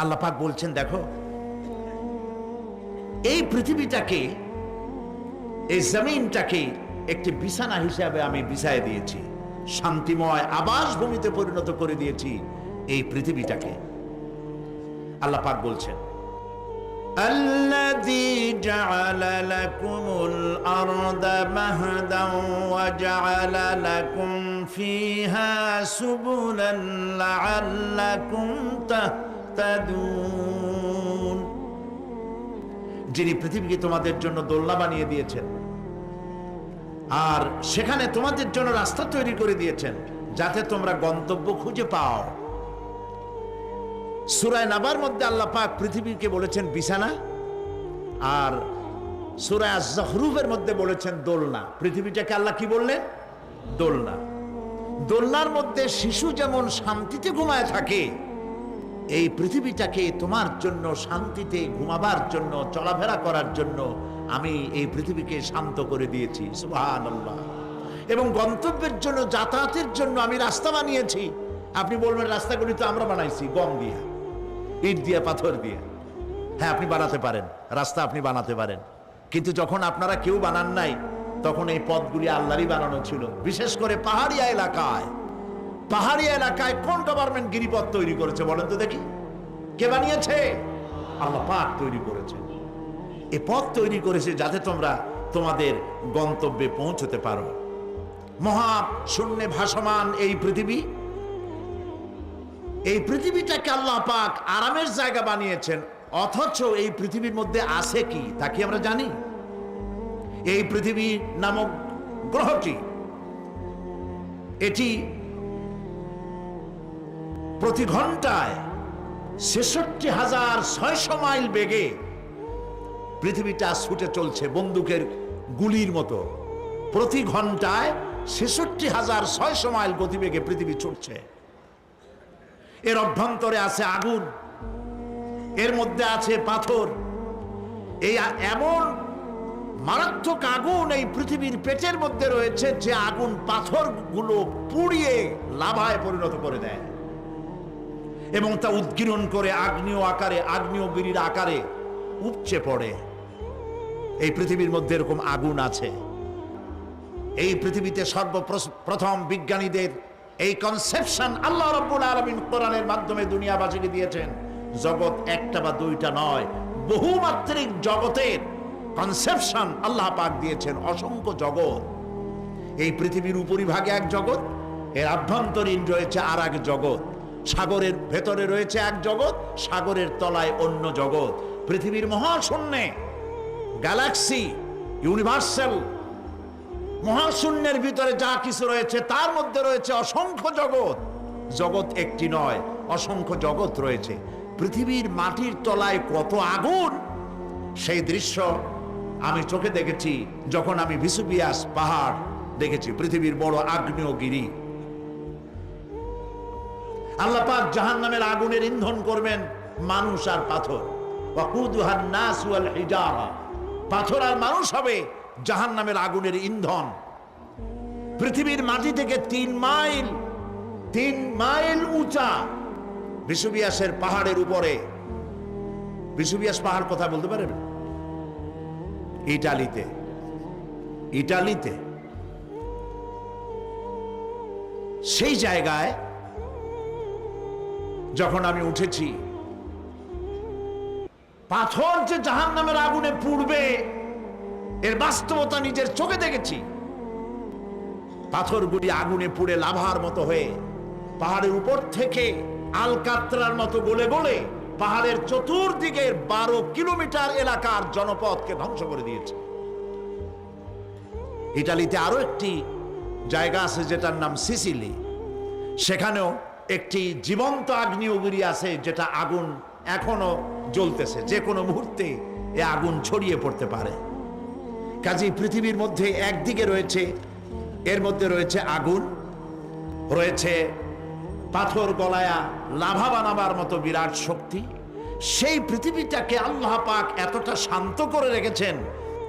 আল্লাহ পাক বলছেন, দেখো এই পৃথিবীটাকে, এই জমিনটাকে একটি বিছানা হিসাবে আমি বিছায় দিয়েছি, শান্তিময় আবাস ভূমিতে পরিণত করে দিয়েছি এই পৃথিবীটাকে। আল্লাহ পাক বলছেন, الذي جعل لكم الأرض مهدا وجعل لكم فيها سبلا لعلكم تهتدون। যিনি পৃথিবীকে তোমাদের জন্য দোলনা বানিয়ে দিয়েছেন আর সেখানে তোমাদের জন্য রাস্তা তৈরি করে দিয়েছেন যাতে তোমরা গন্তব্য খুঁজে পাও। সূরা নাবার মধ্যে আল্লাহ পাক পৃথিবীকে বলেছেন বিছানা, আর সূরা আয-যখরুফের মধ্যে বলেছেন দোলনা। পৃথিবীটাকে আল্লাহ কি বললেন? দোলনা। দোলনার মধ্যে শিশু যেমন শান্তিতে ঘুমায় থাকে, এই পৃথিবীটাকে তোমার জন্য শান্তিতে ঘুমাবার জন্য, চলাফেরা করার জন্য আমি এই পৃথিবীকে শান্ত করে দিয়েছি। সুবহানাল্লাহ। এবং গন্তব্যের জন্য, যাতায়াতের জন্য আমি রাস্তা বানিয়েছি। আপনি বলবেন রাস্তাগুলি তো আমরা বানাইছি গম দিয়ে, ইট দিয়ে, পাথর দিয়ে। হ্যাঁ, আপনি বানাতে পারেন, রাস্তা আপনি বানাতে পারেন, কিন্তু যখন আপনারা কেউ বানান নাই তখন এই পথগুলি আল্লাহরই বানানো ছিল। বিশেষ করে পাহাড়িয়া এলাকায়, পাহাড়িয়া এলাকায় কোন গভর্নমেন্ট গিরিপথ তৈরি করেছে বলেন তো দেখি? কে বানিয়েছে? আল্লাহ পাক তৈরি করেছে। এই পথ তৈরি করেছে যাতে তোমরা তোমাদের গন্তব্যে পৌঁছতে পারো। মহা শূন্যে ভাসমান এই পৃথিবী, এই পৃথিবীটাকে আল্লাহ পাক আরামের জায়গা বানিয়েছেন, অথচ এই পৃথিবীর মধ্যে আছে কি তা কি আমরা জানি? এই পৃথিবী নামক গ্রহটি, এটি প্রতি ঘন্টায় ৬৬,৬০০ মাইল বেগে পৃথিবীটা ছুটে চলছে বন্দুকের গুলির মতো। প্রতি ঘন্টায় ৬৬,৬০০ মাইল গতিবেগে পৃথিবী ছুটছে। এর অভ্যন্তরে আছে আগুন, এর মধ্যে আছে পাথর। এই এমন মারাত্মক আগুন এই পৃথিবীর পেটের মধ্যে রয়েছে যে আগুন পাথরগুলো পুড়িয়ে লাভায় পরিণত করে দেয় এবং তা উদ্গীরণ করে আগ্নেয় আকারে, আগ্নেয়গিরির আকারে উপচে পড়ে। এই পৃথিবীর মধ্যে এরকম আগুন আছে। এই পৃথিবীতে সর্বপ্রথম বিজ্ঞানীদের এই কনসেপশন আল্লাহ রাব্বুল আলামিন কোরআনের মাধ্যমে দুনিয়াবাসীকে দিয়েছেন। জগৎ একটা বা দুইটা নয়, বহুমাত্রিক জগতের কনসেপশন আল্লাহ পাক দিয়েছেন, অসংখ্য জগৎ। এই পৃথিবীর উপরিভাগে এক জগৎ, এর আভ্যন্তরীণ রয়েছে আর এক জগৎ। সাগরের ভেতরে রয়েছে এক জগৎ, সাগরের তলায় অন্য জগৎ। পৃথিবীর মহাশূন্যে, গ্যালাক্সি, ইউনিভার্সাল মহাশূন্যের ভিতরে যা কিছু রয়েছে তার মধ্যে রয়েছে অসংখ্য জগৎ। জগৎ একটি নয়, অসংখ্য জগৎ রয়েছে। পৃথিবীর মাটির তলায় কত আগুন, সেই দৃশ্য আমি চোখে দেখেছি যখন আমি ভেসুভিয়াস পাহাড় দেখেছি, পৃথিবীর বড় আগ্নেয়গিরি। আল্লাহ পাক জাহান্নামের আগুনের ইন্ধন করবেন মানুষ আর পাথর। ওয়াকুদুহান নাস ওয়াল হিজারা, পাথর আর মানুষ হবে জাহান্নামের আগুনের ইন্ধন। পৃথিবীর মাটি থেকে ৩ মাইল উঁচা ভেসুভিয়াসের পাহাড়ের উপরে। ভেসুভিয়াস পাহাড় কথা বলতে পারেন? ইটালিতে সেই জায়গায় যখন আমি উঠেছি, পাথর যে জাহান্নামের আগুনে পুড়বে এর বাস্তবতা নিজের চোখে দেখেছি। পাথরগুলি আগুনে পুড়ে লাভার মতো হয়ে পাহাড়ের উপর থেকে আলকাতরার মতো গলে গলে পাহাড়ের চতুর্দিকের 12 কিলোমিটার এলাকার জনপদকে ধ্বংস করে দিয়েছে। ইটালিতে আরো একটি জায়গা আছে যেটার নাম সিসিলি। সেখানেও একটি জীবন্ত আগ্নেয়গিরি আছে, যেটা আগুন এখনো জ্বলতেছে, যে কোনো মুহূর্তে এ আগুন ছড়িয়ে পড়তে পারে। কাজেই পৃথিবীর মধ্যে একদিকে রয়েছে, এর মধ্যে রয়েছে আগুন, রয়েছে পাথর গলায়া লাভা বানাবার মতো বিরাট শক্তি। সেই পৃথিবীটাকে আল্লাহ পাক এতটা শান্ত করে রেখেছেন,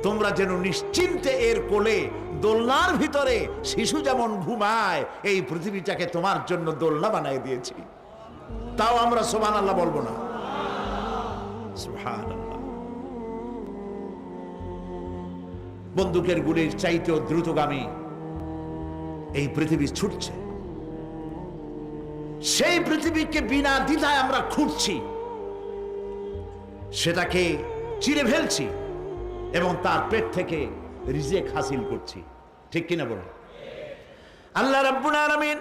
তোমরা যেন নিশ্চিন্তে এর কোলে দোলনার ভিতরে শিশু যেমন ঘুমায়, এই পৃথিবীটাকে তোমার জন্য দোলনা বানিয়ে দিয়েছি। তাও আমরা সুবহানাল্লাহ বলবো না? সুবহানাল্লাহ। বন্দুকের গুলির চাইতেও দ্রুতগামী এই পৃথিবী ছুটছে। সেই পৃথিবীকে বিনা দ্বিধায় আমরা খুঁজছি, সেটাকে চিরে ফেলছি এবং তার পেট থেকে রিজেক হাসিল করছি। ঠিক কিনা বলুন? আল্লাহ রাব্বুল আলামিন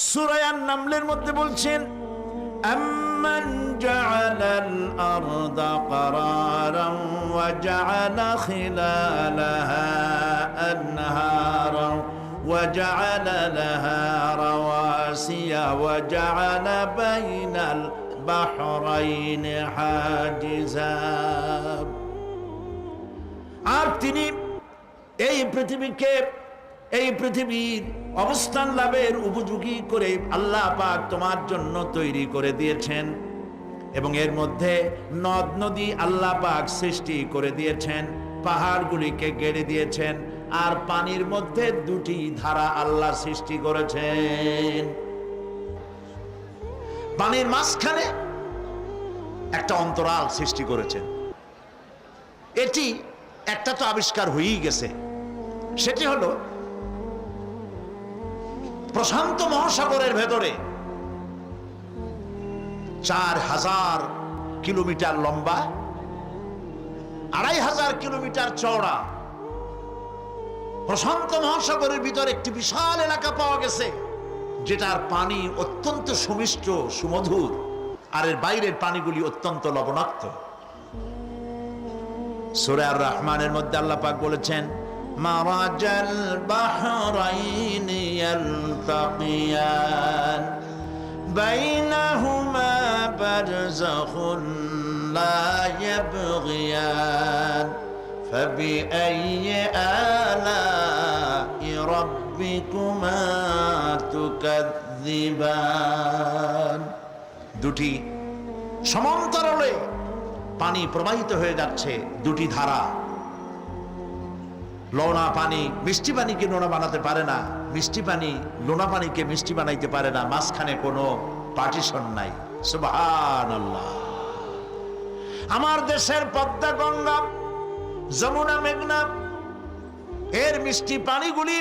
সূরা আন-নামলের মধ্যে বলছেন, আম্মান জাআলাল আরদা ক্বারারান ওয়া জাআলা খিলালাহা আনহারান ওয়া জাআলা লাহা রাওয়াসিয়া ওয়া জাআলা বাইনাল বাহরাইনি হাজিজা। আর তিনি এই পৃথিবীর অবস্থান লাভের উপযোগী করে আল্লাহ পাক তোমার জন্য তৈরি করে দিয়েছেন এবং এর মধ্যে নদ নদী আল্লাহ পাক সৃষ্টি করে দিয়েছেন, পাহাড়গুলিকে গেড়ে দিয়েছেন, আর পানির মধ্যে দুটি ধারা আল্লাহ সৃষ্টি করেছেন। পানির মাঝখানে একটা অন্তরাল সৃষ্টি করেছেন। এটি একটা তো আবিষ্কার হয়েই গেছে, সেটি হলো প্রশান্ত মহাসাগরের ভেতরে 4000 কিলোমিটার লম্বা, 2500 কিলোমিটার চওড়া প্রশান্ত মহাসাগরের ভিতরে একটি বিশাল এলাকা পাওয়া গেছে, যেটার পানি অত্যন্ত সুমিষ্ট সুমধুর, আর এর বাইরের পানিগুলি অত্যন্ত লবণাক্ত। সূরা আর-রহমানের মধ্যে আল্লাহ পাক বলেছেন, মারাজাল বাহরাইনি ইয়ালতাকিয়ান বাইনাহুমা বারযাখুন লা ইয়াবগিয়ান ফাবিআইয়ি আলাই রাব্বিকুমা তুকাযযিবান। দুটি সমান্তরালে পানি প্রবাহিত হয়ে যাচ্ছে, দুটি ধারা। লোনা পানি মিষ্টি পানিকে লোনা বানাতে পারে না, মিষ্টি পানি লোনা পানিকে মিষ্টি বানাইতে পারে না, মাঝখানে কোনো পার্টিশন নাই। সুবহানাল্লাহ। আমার দেশের পদ্মা, গঙ্গা, যমুনা, মেঘনা এর মিষ্টি পানিগুলি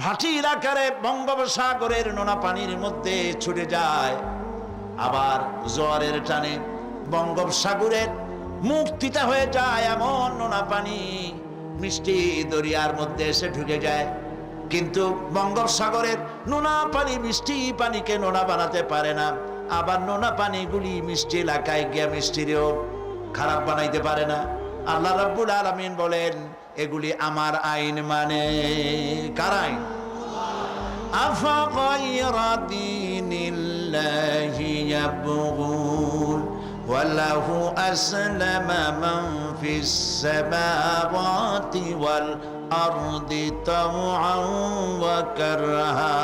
ভাটি এলাকারে বঙ্গোপসাগরের নোনা পানির মধ্যে ছুটে যায়, আবার জোয়ারের টানে বঙ্গোপসাগরের মুখ তিতা হয়ে যায়। এমন নোনা পানি মিষ্টি দরিয়ার মধ্যে এসে ঢুকে যায়, কিন্তু বঙ্গোপসাগরের নোনা পানি মিষ্টি পানিকে নোনা বানাতে পারে না, আবার নোনা পানিগুলি মিষ্টি এলাকায় গিয়ে মিষ্টিরেও খারাপ বানাইতে পারে না। আল্লাহ রাব্বুল আলামিন বলেন, এগুলি আমার আইন। মানে কার আইন? আফাগায়রা দীনিল্লাহি ইয়াবগুন ওয়ালাহু আসলামা মান ফিস সামাওয়াতি ওয়াল আরদি তাওআন ওয়া কারহা।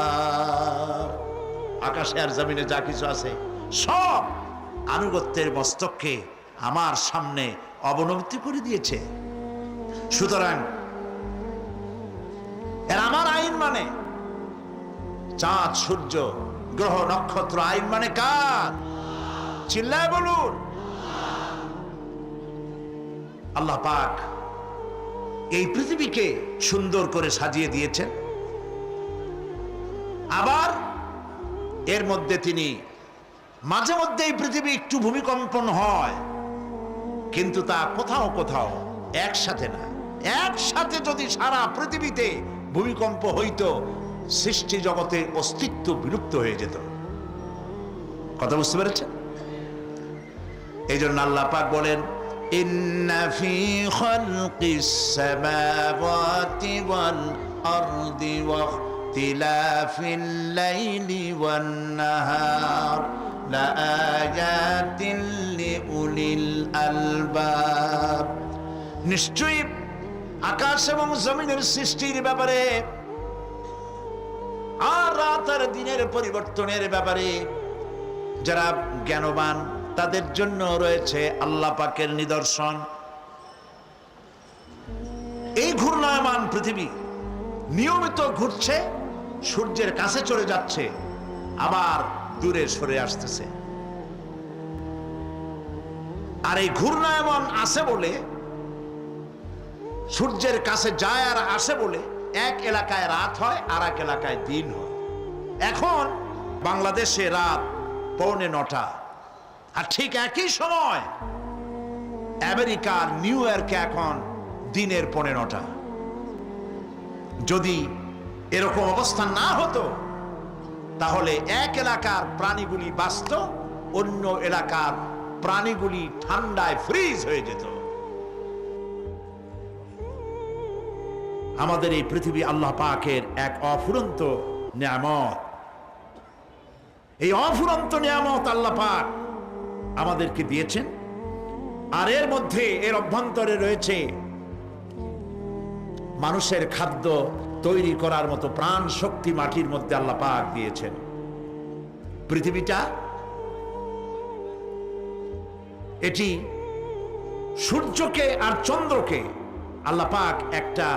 আকাশে আর জমিনে যা কিছু আছে সব আনুগত্যের মস্তককে আমার সামনে অবনতি করে দিয়েছে। সুতরাং এর আমার আইন মানে, চাঁদ সূর্য গ্রহ নক্ষত্র আইন মানে কার? চিল্লায় বলুন। আল্লাহ পাক এই পৃথিবীকে সুন্দর করে সাজিয়ে দিয়েছেন, আবার এর মধ্যে তিনি মাঝে মধ্যে এই পৃথিবী একটু ভূমিকম্পন হয়, কিন্তু তা কোথাও কোথাও একসাথে না। একসাথে যদি সারা পৃথিবীতে ভূমিকম্প হইতো, সৃষ্টি জগতের অস্তিত্ব বিলুপ্ত হয়ে যেত। কথা বুঝতে পেরেছেন? এই জন্য আল্লাহ পাক বলেন, ইন্না ফি খালকিস সামাওয়াতি ওয়াল আরদি ওয়া ইখতিলাফিল লাইলি ওয়ান নাহার লাআয়াতিন লিউলিল আলবাব। নিশ্চয়ই আকাশ এবং জমিনের সৃষ্টির ব্যাপারে আর রাত আর দিনের পরিবর্তনের ব্যাপারে যারা জ্ঞানবান তাদের জন্য রয়েছে আল্লাহ পাকের নিদর্শন। এই ঘূর্ণায়মান পৃথিবী নিয়মিত ঘুরছে, সূর্যের কাছে চলে যাচ্ছে, আবার দূরে সরে আসতেছে। আর এই ঘূর্ণায়মান আছে বলে, সূর্যের কাছে যায় আর আসে বলে এক এলাকায় রাত হয় আর এক এলাকায় দিন হয়। এখন বাংলাদেশে রাত 8:45, আর ঠিক একই সময় আমেরিকার নিউ ইয়র্কে এখন দিনের 9:15। যদি এরকম অবস্থা না হতো তাহলে এক এলাকার প্রাণীগুলি বাঁচত, অন্য এলাকার প্রাণীগুলি ঠান্ডায় ফ্রিজ হয়ে যেত। আমাদের এই পৃথিবী আল্লাহ পাকের এক অফুরন্ত নিয়ামত। এই অফুরন্ত নিয়ামত আল্লাহ পাক আমাদেরকে দিয়েছেন, আর এর মধ্যে এর অভ্যন্তরে রয়েছে মানুষের খাদ্য তৈরি করার মতো প্রাণ শক্তি মাটির মধ্যে আল্লাহ পাক দিয়েছেন। পৃথিবীটা এটি সূর্যকে আর চন্দ্রকে আল্লাহ পাক একটা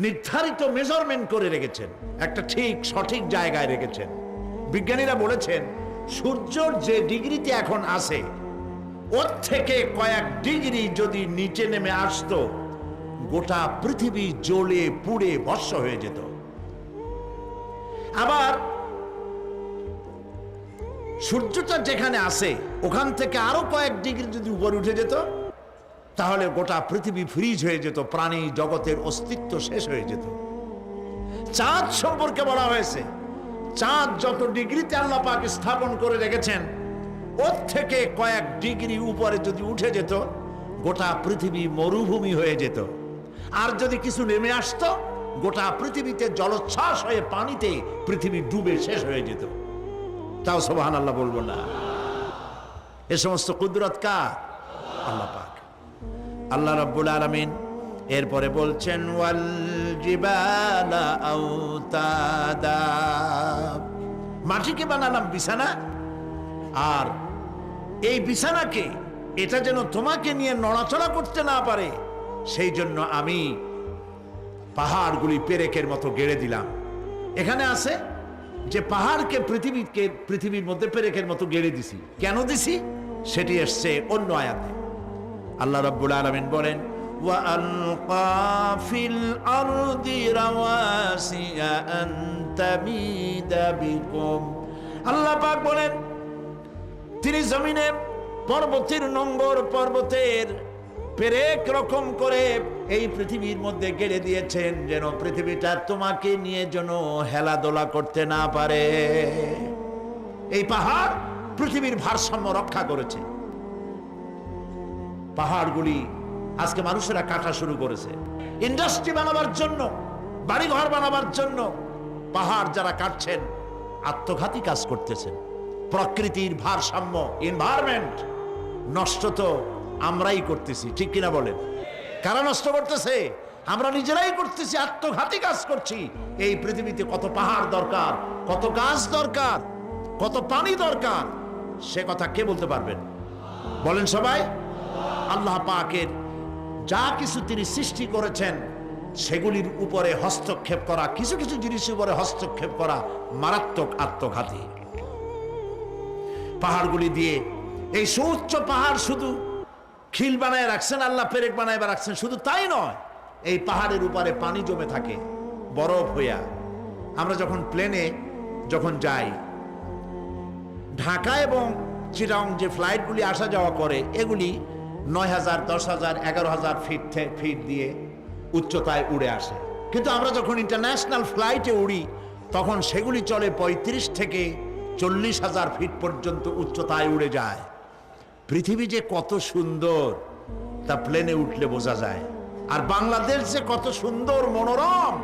নির্ধারিত মেজারমেন্ট করে রেখেছেন, একটা ঠিক সঠিক জায়গায় রেখেছেন। বিজ্ঞানীরা বলেছেন সূর্যর যে ডিগ্রিতে এখন আছে ওর থেকে কয়েক ডিগ্রি যদি নিচে নেমে আসতো, গোটা পৃথিবী জ্বলে পুড়ে ভস্ম হয়ে যেত। আবার সূর্যটা যেখানে আছে ওখান থেকে আরো কয়েক ডিগ্রি যদি উপরে উঠে যেত, তাহলে গোটা পৃথিবী ফ্রিজ হয়ে যেত, প্রাণী জগতের অস্তিত্ব শেষ হয়ে যেত। চাঁদ সম্পর্কে বলা হয়েছে চাঁদ যত ডিগ্রিতে আল্লাহ পাক স্থাপন করে রেখেছেন ওর থেকে কয়েক ডিগ্রি উপরে যদি উঠে যেত, গোটা পৃথিবী মরুভূমি হয়ে যেত। আর যদি কিছু নেমে আসতো, গোটা পৃথিবীতে জলোচ্ছ্বাস হয়ে পানিতে পৃথিবী ডুবে শেষ হয়ে যেত। তাও সুবহানাল্লাহ বলবো না? এ সমস্ত কুদরত কার? আল্লাহ পাক। আল্লাহ রাব্বুল আলামিন এরপরে বলছেন ওয়াল জিবালা আওতাদা, মাটিকে বানালাম বিছানা, আর এই বিছানাকে এটা যেন তোমাকে নিয়ে নড়াচড়া করতে না পারে সেই জন্য আমি পাহাড়গুলি পেরেকের মতো গেড়ে দিলাম। এখানে আছে যে পাহাড়কে পৃথিবীর মধ্যে পেরেকের মতো গেড়ে দিছি। কেন দিছি সেটি এসছে অন্য আয়াতে। আল্লাহ রাব্বুল আলামিন বলেন ওয়া আলকা ফিল আরদি রাওয়াসিয়া আন তামিদা বিকুম। আল্লাহ পাক বলেন তিনি জমিনে পর্বতের নোঙ্গর, পর্বতের পেরেক রকম করে এই পৃথিবীর মধ্যে গেড়ে দিয়েছেন যেন পৃথিবীটা তোমাকে নিয়ে যেন হেলাদোলা করতে না পারে। এই পাহাড় পৃথিবীর ভারসাম্য রক্ষা করেছে। পাহাড়গুলি আজকে মানুষেরা কাটা শুরু করেছে ইন্ডাস্ট্রি বানাবার জন্য, বাড়িঘর বানাবার জন্য। পাহাড় যারা কাটছেন আত্মঘাতী কাজ করতেছেন। প্রকৃতির ভারসাম্য, এনভায়রনমেন্ট নষ্ট তো আমরাই করতেছি, ঠিক কিনা বলেন? কারা নষ্ট করতেছে? আমরা নিজেরাই করতেছি, আত্মঘাতী কাজ করছি। এই পৃথিবীতে কত পাহাড় দরকার, কত গাছ দরকার, কত পানি দরকার, সে কথা কে বলতে পারবেন? বলেন সবাই। আল্লাহ পাকের যা কিছু তিনি সৃষ্টি করেছেন সেগুলির উপরে হস্তক্ষেপ করা, কিছু কিছু জিনিসের উপরে হস্তক্ষেপ করা মারাত্মক আত্মঘাতী। পাহাড়গুলি দিয়ে এই সুউচ্চ পাহাড় শুধু খিল বানায় রাখছেন আল্লাহ, পেরেক বানায় রাখছেন, শুধু তাই নয়, এই পাহাড়ের উপরে পানি জমে থাকে বরফ হইয়া। আমরা যখন প্লেনে যখন যাই, ঢাকা এবং চিটাগং যে ফ্লাইটগুলি আসা যাওয়া করে এগুলি 9,000, 10,000, 11,000 ফিট দিয়ে উচ্চতায় উড়ে আসে। কিন্তু আমরা যখন ইন্টারন্যাশনাল ফ্লাইটে উড়ি তখন সেগুলি চলে 35 থেকে 40,000 ফিট পর্যন্ত উচ্চতায় উড়ে যায়। পৃথিবী যে কত সুন্দর তা প্লেনে উঠলে বোঝা যায়। আর বাংলাদেশ যে কত সুন্দর মনোরম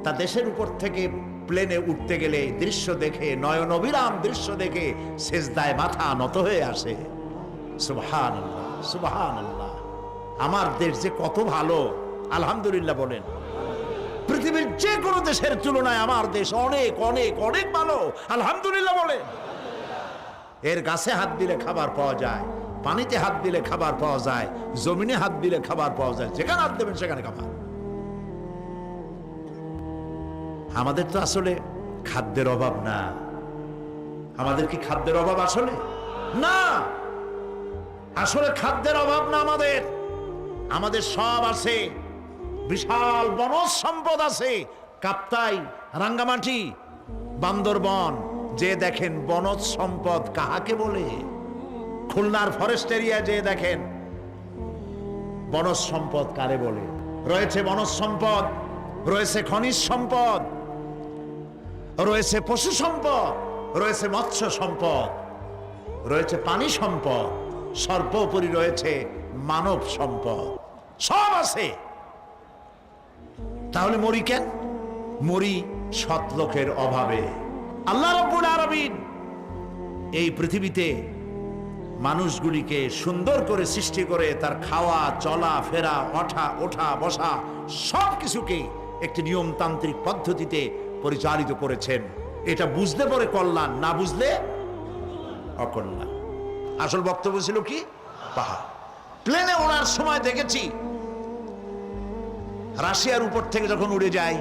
তা দেশের উপর থেকে প্লেনে উঠতে গেলে দৃশ্য দেখে, নয়ন অবিরাম দৃশ্য দেখে সেজদায় মাথা নত হয়ে আসে। সুবহানাল্লাহ, সুবহানাল্লাহ। আমার দেশ যে কত ভালো, আলহামদুলিল্লাহ বলেন। পৃথিবীর যে কোনো দেশের তুলনায় আমার দেশ অনেক অনেক অনেক ভালো, আলহামদুলিল্লাহ বলেন। এর গাছে হাত দিলে খাবার পাওয়া যায়, পানিতে হাত দিলে খাবার পাওয়া যায়, জমিনে হাত দিলে খাবার পাওয়া যায়, যেখানে হাত দেবেন সেখানে খাবার। আমাদের তো আসলে খাদ্যের অভাব না। আমাদের কি খাদ্যের অভাব আসলে? না। আসলে খাদ্যের অভাব না আমাদের, আমাদের সব আছে। বিশাল বনজ সম্পদ আছে, কাপ্তাই, রাঙ্গামাটি, বান্দরবন। যে দেখেন বনজ সম্পদ কাহাকে বলে। খুলনার ফরেস্ট এরিয়া যে দেখেন বনজ সম্পদ কারে বলে। রয়েছে বনজ সম্পদ, রয়েছে খনিজ সম্পদ, রয়েছে পশু সম্পদ, রয়েছে মৎস্য সম্পদ, রয়েছে পানি সম্পদ, সর্বোপরি রয়েছে মানব সম্পদ। সব আছে। তাহলে মরি কেন? মরি সৎ লোকের অভাবে। আল্লাহ রাব্বুল আলামিন এই পৃথিবীতে মানুষগুলিকে সুন্দর করে সৃষ্টি করে তার খাওয়া, চলা ফেরা, ওঠা বসা সব কিছুকে একটি নিয়মতান্ত্রিক পদ্ধতিতে পরিচালিত করেছেন। এটা বুঝলে পরে কল্যাণ, না বুঝলে অকল্যাণ। আসল বক্তব্য ছিল কি? পাহাড়। প্লেনে ওড়ার সময় দেখেছি রাশিয়ার উপর থেকে যখন উড়ে যায়,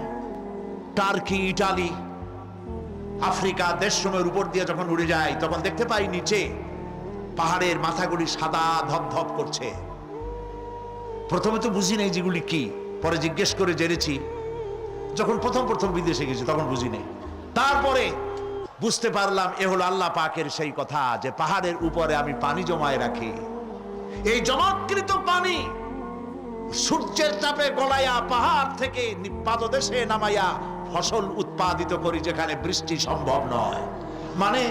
টার্কি, ইটালি, আফ্রিকা দেশসমূহের উপর দিয়ে যখন উড়ে যায়, তখন দেখতে পাই নিচে পাহাড়ের মাথাগুলি সাদা ধপধপ করছে। প্রথমে তো বুঝি নাই যেগুলি কি, পরে জিজ্ঞেস করে জেনেছি। যখন প্রথম বিদেশে গেছি তখন বুঝি নাই, তারপরে বুঝতে পারলাম এ হলো আল্লাহ পাকের সেই কথা যে পাহাড়ের উপরে আমি পানি জমায় রাখি। এই জমাকৃত পানি সূর্যের তাপে গলাইয়া পাহাড় থেকে পাদদেশে নামাইয়া ফসল উৎপাদিত করি, যেখানে বৃষ্টি সম্ভব নয়। মানে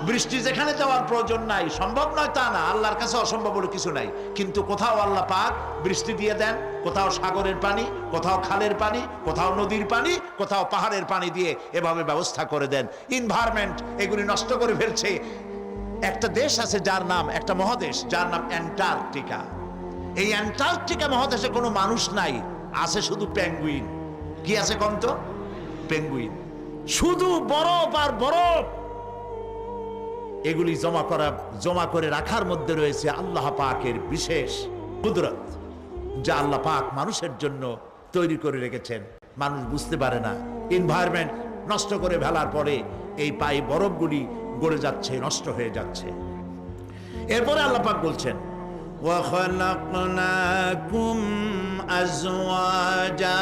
বৃষ্টি যেখানে যাওয়ার প্রয়োজন নাই, সম্ভব নয় তা না, আল্লাহর কাছে অসম্ভব বলে কিছু নাই। কিন্তু কোথাও আল্লাহ পাক বৃষ্টি দিয়ে দেন, কোথাও সাগরের পানি, কোথাও খালের পানি, কোথাও নদীর পানি, কোথাও পাহাড়ের পানি দিয়ে এভাবে ব্যবস্থা করে দেন। এনভায়রনমেন্ট এগুলি নষ্ট করে ফেলছে। একটা দেশ আছে যার নাম, একটা মহাদেশ যার নাম অ্যান্টার্কটিকা। এই অ্যান্টার্কটিকা মহাদেশে কোনো মানুষ নাই, আছে শুধু পেঙ্গুইন। কি আছে কন্ত? পেঙ্গুইন। শুধু বরফ আর বরফ। এগুলি জমা করে রাখার মধ্যে রয়েছে আল্লাহ পাকের বিশেষ কুদরত, যা আল্লাহ পাক মানুষের জন্য তৈরি করে রেখেছেন। মানুষ বুঝতে পারে না। এনভায়রনমেন্ট নষ্ট করে ফেলার পরে এই বরফগুলি গড়ে যাচ্ছে, নষ্ট হয়ে যাচ্ছে। এরপরে আল্লাহ পাক বলছেন وَخَلَقْنَاكُمْ أَزْوَاجًا,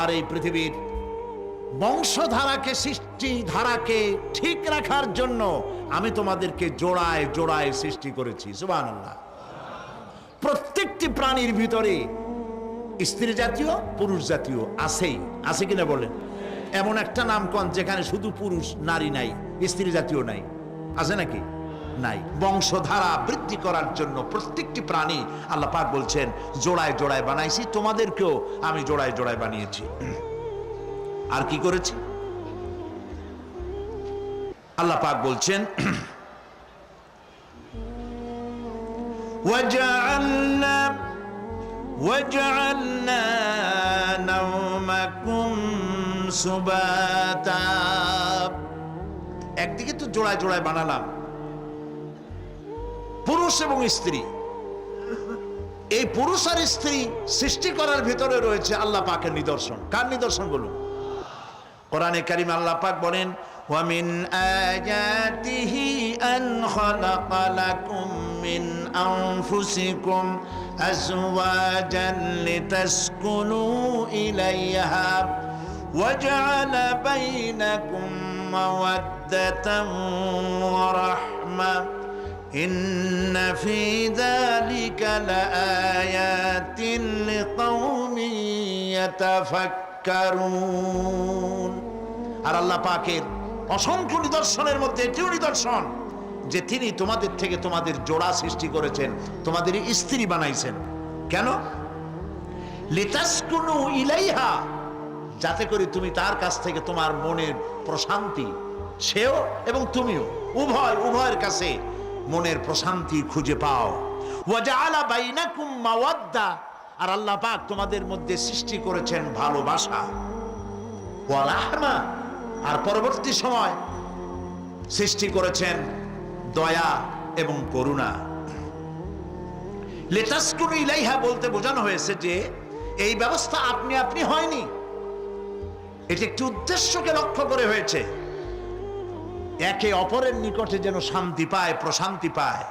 আর এই পৃথিবীর বংশধারাকে, সৃষ্টি ধারাকে ঠিক রাখার জন্য আমি তোমাদেরকে জোড়ায় জোড়ায় সৃষ্টি করেছি। সুবহানাল্লাহ। প্রত্যেকটি প্রাণীর ভিতরে স্ত্রী জাতীয়, পুরুষ জাতীয় আছেই। আছে কিনা বলেন? এমন একটা নামকরণ যেখানে শুধু পুরুষ, নারী নাই, স্ত্রী জাতীয় নাই, আছে নাকি? নাই। বংশধারা বৃদ্ধি করার জন্য প্রত্যেকটি প্রাণী আল্লাহ পাক বলছেন জোড়ায় জোড়ায় বানাইছি, তোমাদেরকেও আমি জোড়ায় জোড়ায় বানিয়েছি। আর কি করেছি? আল্লাহ পাক বলছেন وَجَعَلْنَا نَوْمَكُمْ سُبَاتًا, একদিকে তো জোড়ায় জোড়ায় বানালাম পুরুষ এবং স্ত্রী। এই পুরুষ আর স্ত্রী সৃষ্টি করার ভিতরে রয়েছে আল্লাহ পাকের নিদর্শন। কার নিদর্শন বলুন? কোরআনে কারীম আল্লাহ পাক বলেন وَمِنْ آيَاتِهِ أَنْ خَلَقَ لَكُم مِّنْ أَنفُسِكُمْ أَزْوَاجًا لِتَسْكُنُوا إِلَيْهَا وَجَعَلَ بَيْنَكُم مَّوَدَّةً وَرَحْمَةً إِنَّ فِي ذَلِكَ لَآيَاتٍ لِقَوْمٍ يَتَفَكَّرُونَ। আর আল্লাহ পাকের অসংখ্য নিদর্শনের মধ্যে এটিও নিদর্শন যে তিনি তোমাদের থেকে তোমাদের জোড়া সৃষ্টি করেছেন, তোমাদের স্ত্রী বানাইছেন। কেন? লিতাসকুনু ইলাইহা, যাতে করে তুমি তার কাছ থেকে তোমার মনের প্রশান্তি, সেও এবং তুমিও উভয়ের কাছে মনের প্রশান্তি খুঁজে পাও। ওয়াজআলা বাইনাকুম মাওয়াদ্দা, আর আল্লাহ পাক তোমাদের মধ্যে সৃষ্টি করেছেন ভালোবাসা। ওয়া রাহমা, আর পরবর্তী সময় সৃষ্টি করেছেন দয়া এবং করুণা। লিতাসকুনু ইলাইহা বলতে বোঝানো হয়েছে যে এই ব্যবস্থা আপনি হয়নি, এটি একটি উদ্দেশ্যকে লক্ষ্য করে হয়েছে। একে অপরের নিকটে যেন শান্তি পায়, প্রশান্তি পায়।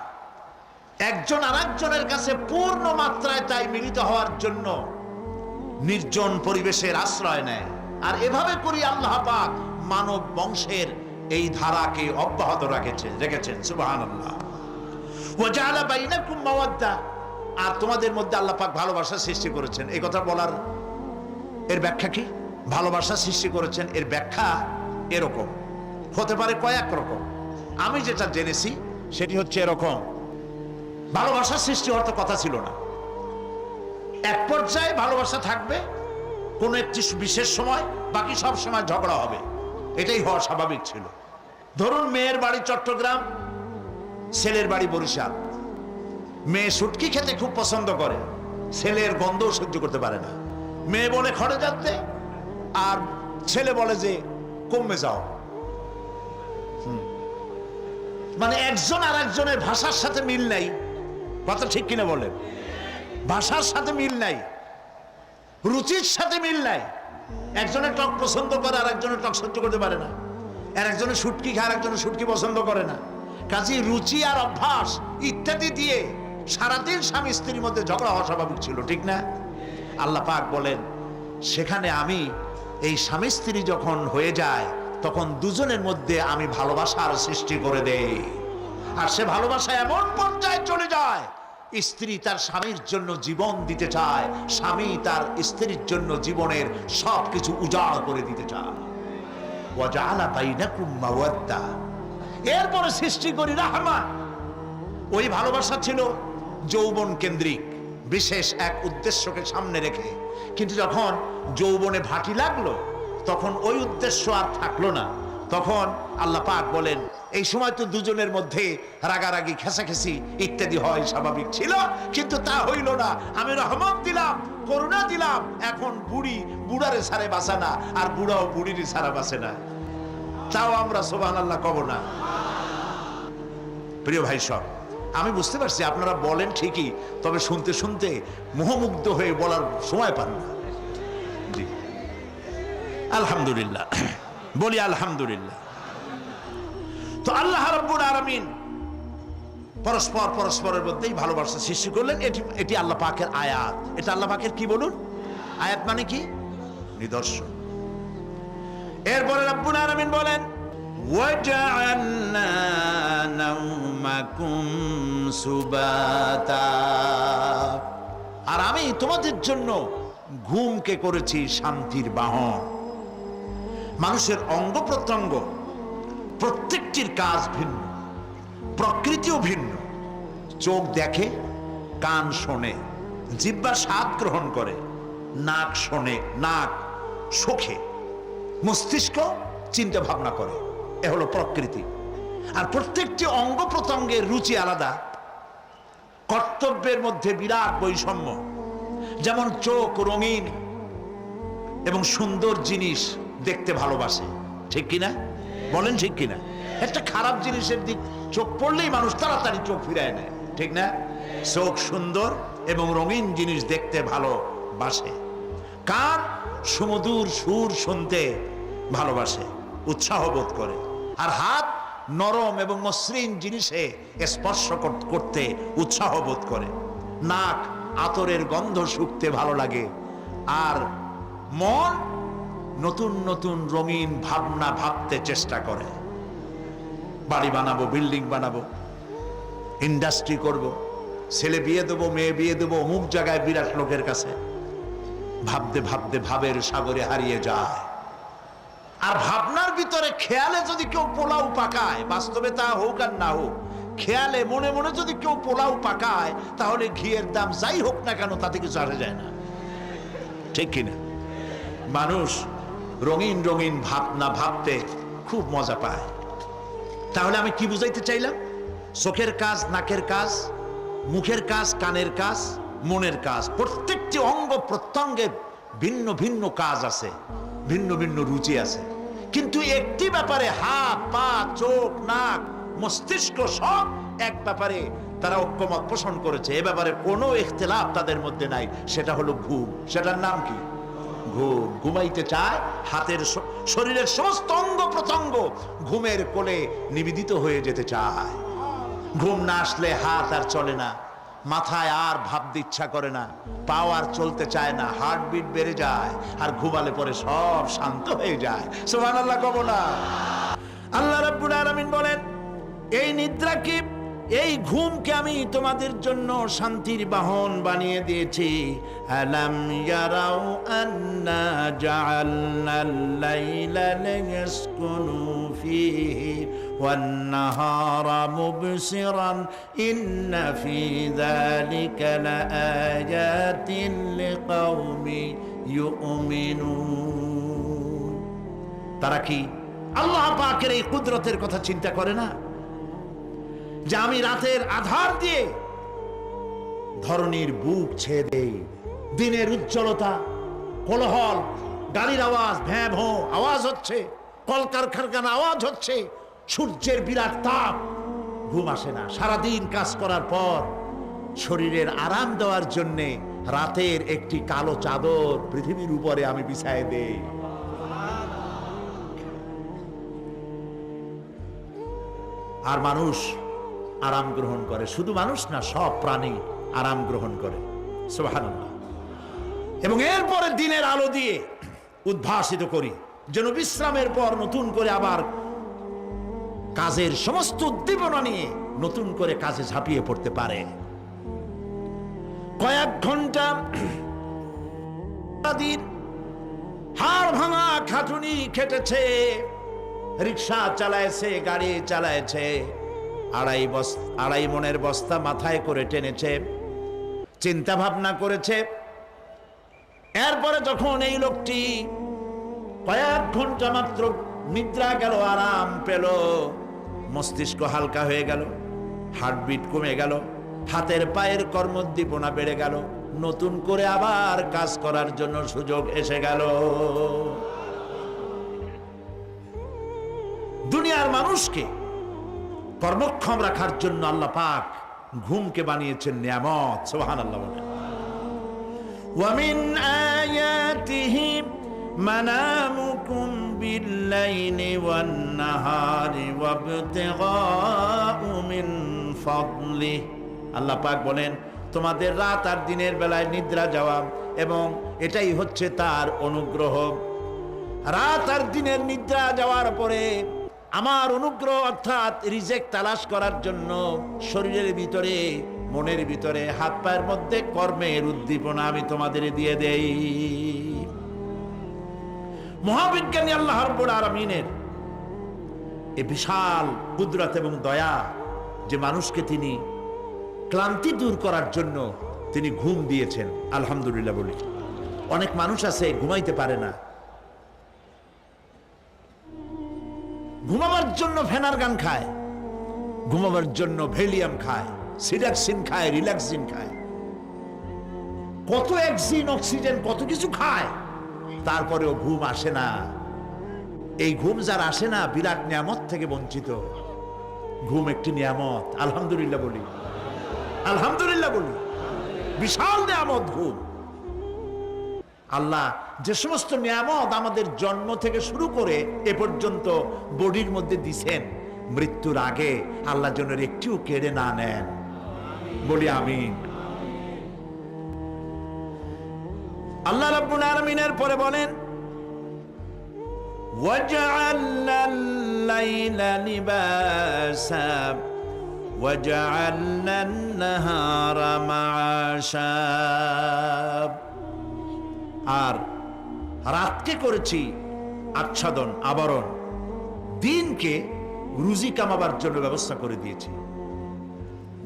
একজন আরেকজনের কাছে পূর্ণ মাত্রায় তাই মিলিত হওয়ার জন্য নির্জন পরিবেশের আশ্রয় নেয়। আর এভাবে করি আল্লাহ পাক মানব বংশের এই ধারাকে অব্যাহত রেখেছেন। সুবহানাল্লাহ। ওয়া জাআলা বাইনাকুম মাওয়াদ্দা, আর তোমাদের মধ্যে আল্লাহ পাক ভালোবাসা সৃষ্টি করেছেন। এই কথা বলার এর ব্যাখ্যা কি? ভালোবাসা সৃষ্টি করেছেন এর ব্যাখ্যা এরকম হতে পারে, কয়েক রকম। আমি যেটা জেনেছি সেটি হচ্ছে এরকম: ভালোবাসা সৃষ্টি হওয়ার তো কথা ছিল না। এক পর্যায়ে ভালোবাসা থাকবে কোনো একটি বিশেষ সময়, বাকি সব সময় ঝগড়া হবে, এটাই হওয়া স্বাভাবিক ছিল। ধরুন মেয়ের বাড়ি চট্টগ্রাম, ছেলের বাড়ি বরিশাল। মেয়ে শুটকি খেতে খুব পছন্দ করে, ছেলের গন্ধও সহ্য করতে পারে না। মেয়ে বলে খড়ে যাচ্ছে, আর ছেলে বলে যে কমে যাও। মানে একজন আর একজনের ভাষার সাথে মিল নাই। কথা ঠিক কিনা বলেন? ভাষার সাথে মিল নাই, রুচির সাথে মিল নাই। একজনের টক পছন্দ করে আর একজনের টক সহ্য করতে পারে না, আর একজনের শুটকি খায় আর একজনের শুটকি পছন্দ করে না। কাজে রুচি আর অভ্যাস ইত্যাদি দিয়ে সারাদিন স্বামী স্ত্রীর মধ্যে ঝগড়া হওয়া স্বাভাবিক ছিল, ঠিক না? আল্লাহ পাক বলেন সেখানে আমি এই স্বামী স্ত্রী যখন হয়ে যায় তখন দুজনের মধ্যে আমি ভালোবাসার সৃষ্টি করে দেই। আর সে ভালোবাসা এমন পর্যায়ে চলে যায়, স্ত্রী তার স্বামীর জন্য জীবন দিতে চায়, স্বামী তার স্ত্রীর জন্য জীবনের সবকিছু উজাড় করে দিতে চায়। ওয়া জাআলা বাইনাকুম মাওয়াদ্দা, এরপরে সৃষ্টি করি রাহমা। ওই ভালোবাসা ছিল যৌবন কেন্দ্রিক, বিশেষ এক উদ্দেশ্যকে সামনে রেখে। কিন্তু যখন যৌবনে ভাটি লাগলো তখন ওই উদ্দেশ্য আর থাকলো না। তখন আল্লাহ পাক বলেন এই সময় তো দুজনের মধ্যে রাগারাগি, খেসাখেসি ইত্যাদি হয়, স্বাভাবিক ছিল। কিন্তু তা হইল না। আমি রহমত দিলাম, করুণা দিলাম। এখন বুড়ি বুড়ারে ছাড়ে বাঁচে না, আর বুড়াও বুড়ির ছাড়া বাঁচে না। তাও আমরা সুবহানাল্লাহ কব না? প্রিয় ভাই সব, আমি বুঝতে পারছি আপনারা বলেন ঠিকই, তবে শুনতে শুনতে মোহমুগ্ধ হয়ে বলার সময় পান না। জি, আলহামদুলিল্লাহ, বলি আলহামদুলিল্লাহ। তো আল্লাহ রাব্বুল আলামিন পরস্পরের মধ্যেই ভালোবাসা সৃষ্টি করলেন। এটি আল্লাহ পাকের আয়াত। এটা আল্লাহ পাকের কি বলুন? আয়াত মানে কি? নিদর্শন। এরপরে রাব্বুল আলামিন বলেন ওয়াজআলনা নাওমাকুম সুবাতা, আর আমি তোমাদের জন্য ঘুমকে করেছি শান্তির বাহন। মানুষের অঙ্গ প্রত্যঙ্গ প্রত্যেকটির কাজ ভিন্ন, প্রকৃতিও ভিন্ন। চোখ দেখে, কান শোনে, জিহ্বা স্বাদ গ্রহণ করে, নাক শোনে, নাক শোখে, মস্তিষ্ক চিন্তা ভাবনা করে। এ হলো প্রকৃতি। আর প্রত্যেকটি অঙ্গ প্রত্যঙ্গের রুচি আলাদা, কর্তব্যের মধ্যে বিরাট বৈষম্য। যেমন চোখ রঙিন এবং সুন্দর জিনিস দেখতে ভালোবাসে, ঠিক কিনা বলেন? ঠিক কিনা? একটা খারাপ জিনিসের দিক চোখ পড়লেই মানুষ তাড়াতাড়ি চোখ ফিরায় নেয়, ঠিক না? চোখ সুন্দর এবং রঙিন জিনিস দেখতে ভালোবাসে। কান সুমধুর সুর শুনতে ভালোবাসে, উৎসাহ বোধ করে। আর হাত নরম এবং মসৃণ জিনিসে স্পর্শ করতে উৎসাহ বোধ করে। নাক আতরের গন্ধ শুঁকতে ভালো লাগে। আর মন নতুন নতুন রঙিন ভাবনা ভাবতে চেষ্টা করে। বাড়ি বানাবো, বিল্ডিং বানাবো, ইন্ডাস্ট্রি করব, ছেলে বিয়ে দেবো, মেয়ে বিয়ে দেবো অমুক জায়গায় বিরাট লোকের কাছে। ভাবতে ভাবতে ভাবের সাগরে হারিয়ে যায়। আর ভাবনার ভিতরে খেয়ালে যদি কেউ পোলাও পাকায়, বাস্তবে তা হোক আর না হোক, খেয়ালে মনে মনে যদি কেউ পোলাও পাকায়, তাহলে ঘিয়ের দাম যাই হোক না কেন তাতে কিছু আসে যায় না, ঠিক কিনা? মানুষ রঙিন রঙিন ভাবনা ভাবতে খুব মজা পায়। তাহলে আমি কি বুঝাইতে চাইলাম? চোখের কাজ, নাকের কাজ, মুখের কাজ, কানের কাজ, মনের কাজ, প্রত্যেকটি অঙ্গ প্রত্যঙ্গের ভিন্ন ভিন্ন কাজ আছে, ভিন্ন ভিন্ন রুচি আছে। কিন্তু একটি ব্যাপারে হাত, পা, চোখ, নাক, মস্তিষ্ক সব এক ব্যাপারে তারা ঐক্যমত পোষণ করেছে। এ ব্যাপারে কোনো ইখতিলাফ তাদের মধ্যে নাই, সেটা হলো ঘুম। সেটার নাম কি? ঘুম। ঘুমাইতে চায়, হাতের শরীরের সমস্ত অঙ্গ প্রত্যঙ্গ ঘুমের কোলে নিবেদিত হয়ে যেতে চায়। ঘুম না আসলে হাত আর চলে না, মাথায় আর ভাবতে ইচ্ছা করে না, পাও আর চলতে চায় না, হার্টবিট বেড়ে যায়, আর ঘুমালে পরে সব শান্ত হয়ে যায়। সুবহানাল্লাহ কব না? আল্লাহ রাব্বুল আলামিন বলেন, এই নিদ্রাকে, এই ঘুমকে আমি তোমাদের জন্য শান্তির বাহন বানিয়ে দিয়েছি। আলাম ইয়ারাউ আন্না জাআলনাল লাইলা লিয়াসকুনু ফীহি ওয়ান নাহারা মুবসিরান ইন্না ফী যালিকা লাআয়াতিন লিকাওমি ইউমিনুন। তারা কি আল্লাহ পাকের এই কুদরতের কথা চিন্তা করে না, যে আমি রাতের আধার দিয়ে ধরনীর বুক ছেয়ে দেই, দিনের উজ্জ্বলতা, কোলাহল, গাড়ির আওয়াজ, ভ্যাঁ ভোঁ আওয়াজ হচ্ছে, কলকারখানা আওয়াজ হচ্ছে, সূর্যের বিরাট তাপ, ঘুম আসে না। সারাদিন কাজ করার পর শরীরের আরাম দেওয়ার জন্যে রাতের একটি কালো চাদর পৃথিবীর উপরে আমি বিছায় দেই। আর মানুষ আরাম গ্রহণ করে, শুধু মানুষ না, সব প্রাণী আরাম গ্রহণ করে। সুবহানাল্লাহ। এবং এরপরে দিনের আলো দিয়ে উদ্ভাসিত করি, যেন বিশ্রামের পর নতুন করে আবার কাজের সমস্ত উদ্দীপনা নিয়ে নতুন করে কাজে ঝাঁপিয়ে পড়তে পারে। কয়েক ঘন্টা দিন হাড় ভাঙা খাটুনি খেটেছে, রিক্সা চালাইছে, গাড়ি চালাইছে, আড়াই মনের বস্তা মাথায় করে টেনেছে, চিন্তা ভাবনা করেছে। এরপরে যখন এই লোকটি কয়েক ঘন্টা মাত্র নিদ্রা গেল, আরাম পেল, মস্তিষ্ক হালকা হয়ে গেল, হার্টবিট কমে গেল, হাতের পায়ের কর্মোদ্দীপনা বেড়ে গেল, নতুন করে আবার কাজ করার জন্য সুযোগ এসে গেল। দুনিয়ার মানুষকে কর্মক্ষম রাখার জন্য আল্লাহ পাক ঘুমকে বানিয়েছেন নিয়ামত। সুবহানাল্লাহ বলেন, ওয়া মিন আয়াতিহি মানামুকুম বিল-লাইলি ওয়ান-নাহারি ওয়াবতিগাউ মিন ফাদলি। আল্লাহ পাক বলেন, তোমাদের রাত আর দিনের বেলায় নিদ্রা যাওয়া, এবং এটাই হচ্ছে তার অনুগ্রহ। রাত আর দিনের নিদ্রা যাওয়ার পরে আমার অনুগ্রহ অর্থাৎ রিজেক তালাশ করার জন্য শরীরের ভিতরে, মনের ভিতরে, হাত পায়ের মধ্যে কর্মের উদ্দীপনা আমি তোমাদের দিয়ে দেই। মহাবিজ্ঞানী আল্লাহ রাব্বুল আলামিনের এই বিশাল কুদরত এবং দয়া, যে মানুষকে তিনি ক্লান্তি দূর করার জন্য তিনি ঘুম দিয়েছেন। আলহামদুলিল্লাহ বলি। অনেক মানুষ আছে ঘুমাইতে পারে না, ঘুমাবার জন্য ফেনার গান খায়, ঘুমাবার জন্য ভ্যালিয়াম খায়, সিডাক্সিন খায়, রিল্যাক্সিন খায়, কত অক্সিজেন, অক্সিজেন, কত কিছু খায়, তারপরেও ঘুম আসে না। এই ঘুম যার আসে না, বিরাট নিয়ামত থেকে বঞ্চিত। ঘুম একটি নিয়ামত। আলহামদুলিল্লাহ বলি, আলহামদুলিল্লাহ বলি। বিশাল নিয়ামত ঘুম। আল্লাহ যে সমস্ত নিয়ামত আমাদের জন্ম থেকে শুরু করে এ পর্যন্ত বডির মধ্যে দিছেন, মৃত্যুর আগে আল্লাহ যেন একটিও কেড়ে না নেন। বলি আমিন। আল্লাহ রাব্বুল আলামিনের পরে বলেন, ওয়াজআলনাল লাইলা লিবাসা ওয়াজআলনান নাহারা মাআশা। আর রাতকে করেছি আচ্ছাদন, আবরণ, দিনকে রুজি কামাবার জন্য ব্যবস্থা করে দিয়েছি।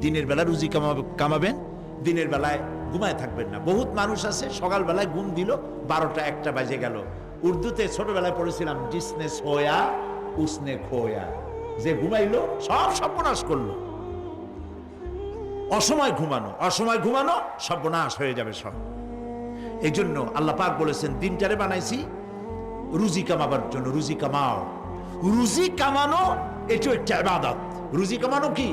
দিনের বেলা রুজি কামাবেন, দিনের বেলায় ঘুমায় থাকবেন না। বহুত মানুষ আছে সকালবেলায় ঘুম দিল, 12টা 1টা বাজে গেল। উর্দুতে ছোটবেলায় পড়েছিলাম, জিসনে সোয়া উসনে খোয়া, যে ঘুমাইলো সব সর্বনাশ করলো। অসময় ঘুমানো, অসময় ঘুমানো সর্বনাশ হয়ে যাবে সব। এই জন্য আল্লাহ পাক বলেছেন, দিনটারে বানাইছি রুজি কামাবার জন্য। রুজি কামাও। রুজি কামানো এটা একটা ইবাদত। রুজি কামানো কি?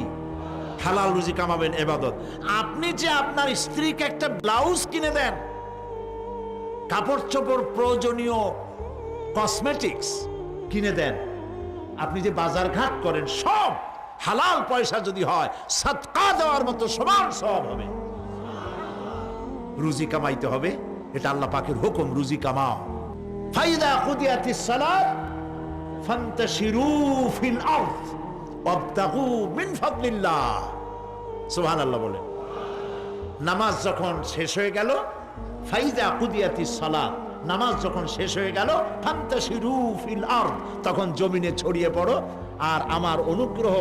হালাল রুজি কামাবেন, ইবাদত। আপনি যে আপনার স্ত্রীকে একটা ব্লাউজ কিনে দেন, কাপড় চোপড়, প্রয়োজনীয় কসমেটিক্স কিনে দেন, আপনি যে বাজার ঘাট করেন, সব হালাল পয়সা যদি হয় সাদকা দেওয়ার মতো সমান সওয়াব হবে। রুজি কামাইতে হবে, এটা আল্লাহ পাকের হুকুম, রুজি কামাও। ফাইদা কুদিয়াতিস সালাত ফান্তাশিরু ফিল আরদ ওয়াবতাগু মিন ফাদলিল্লাহ। সুবহানাল্লাহ বলে। নামাজ যখন শেষ হয়ে গেল, ফাইদা কুদিয়াতিস সালাত, নামাজ যখন শেষ হয়ে গেল, ফান্তাশিরু ফিল আরদ, তখন জমিনে ছড়িয়ে পড়ো আর আমার অনুগ্রহ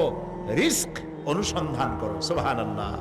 রিস্ক অনুসন্ধান করো। সুবহানাল্লাহ।